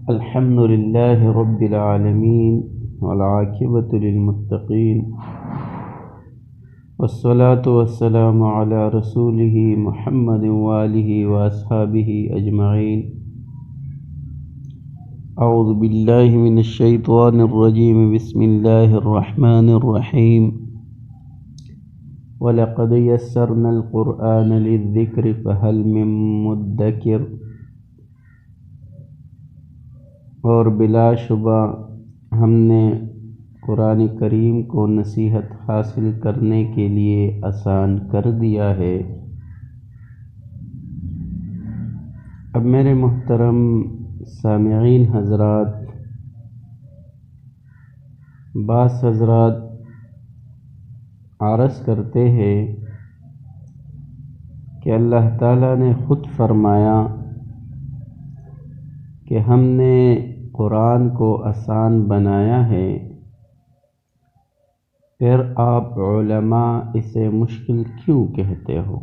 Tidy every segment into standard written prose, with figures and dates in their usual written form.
الحمد لله رب العالمين والعاقبة للمتقين والصلاة والسلام على رسوله محمد وآله وأصحابه أجمعين. أعوذ بالله من الشيطان الرجيم. بسم الله الرحمن الرحيم. وَلَقَدْ يَسَّرْنَا الْقُرْآنَ لِلذِّكْرِ فَهَلْ مِن مُّدَّكِرٍ. اور بلا شبہ ہم نے قرآن کریم کو نصیحت حاصل کرنے کے لیے آسان کر دیا ہے. اب میرے محترم سامعین حضرات، بعض حضرات عرض کرتے ہیں کہ اللہ تعالیٰ نے خود فرمایا کہ ہم نے قرآن کو آسان بنایا ہے، پھر آپ علماء اسے مشکل کیوں کہتے ہو؟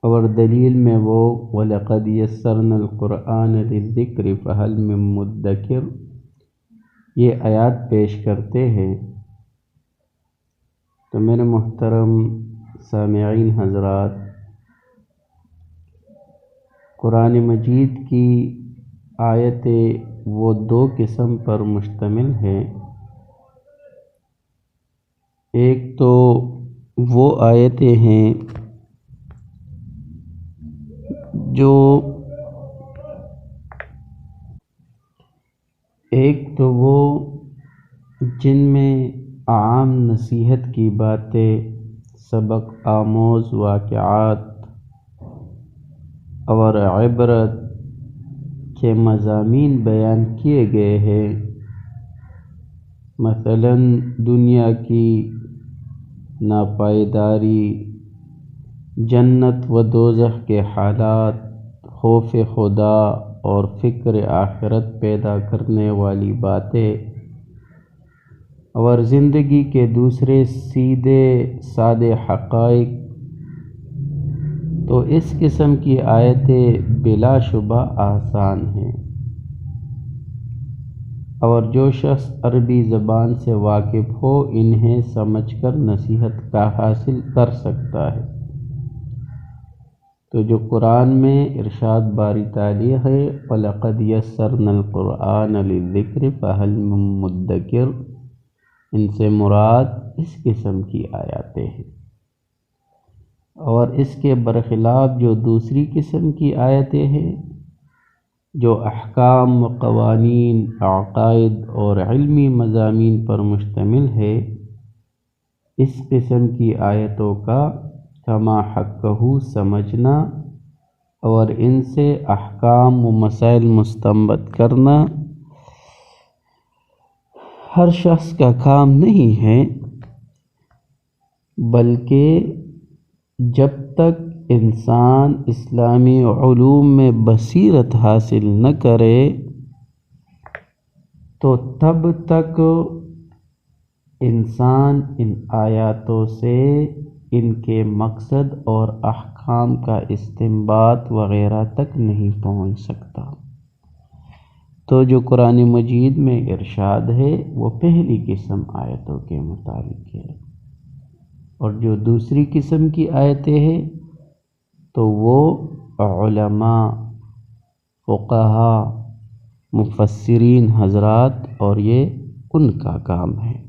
اور دلیل میں وہ وَلَقَدْ يَسَّرْنَا الْقُرْآنَ لِلذِّكْرِ فَهَلْ مِن مُّدَّكِرٍ یہ آیات پیش کرتے ہیں. تو میرے محترم سامعین حضرات، قرآن مجید کی آیتیں وہ دو قسم پر مشتمل ہیں. ایک تو وہ آیتیں ہیں جن میں عام نصیحت کی باتیں، سبق آموز واقعات اور عبرت کے مضامین بیان کیے گئے ہیں. مثلا دنیا کی ناپائیداری، جنت و دوزخ کے حالات، خوف خدا اور فکر آخرت پیدا کرنے والی باتیں، اور زندگی کے دوسرے سیدھے سادے حقائق. تو اس قسم کی آیتیں بلا شبہ آسان ہیں، اور جو شخص عربی زبان سے واقف ہو انہیں سمجھ کر نصیحت کا حاصل کر سکتا ہے. تو جو قرآن میں ارشاد باری تعالیٰ ہے وَلَقَدْ يَسَّرْنَا الْقُرْآنَ لِلذِّكْرِ فَهَلْ مِن مُّدَّكِرٍ، ان سے مراد اس قسم کی آیاتیں ہیں. اور اس کے برخلاف جو دوسری قسم کی آیتیں ہیں جو احکام و قوانین، عقائد اور علمی مضامین پر مشتمل ہے، اس قسم کی آیتوں کا کما حقہ سمجھنا اور ان سے احکام و مسائل مستنبط کرنا ہر شخص کا کام نہیں ہے، بلکہ جب تک انسان اسلامی علوم میں بصیرت حاصل نہ کرے تو تب تک انسان ان آیاتوں سے ان کے مقصد اور احکام کا استنباط وغیرہ تک نہیں پہنچ سکتا. تو جو قرآن مجید میں ارشاد ہے وہ پہلی قسم آیتوں کے مطابق ہے، اور جو دوسری قسم کی آیتیں ہیں تو وہ علماء، فقہاء، مفسرین حضرات اور یہ ان کا کام ہے.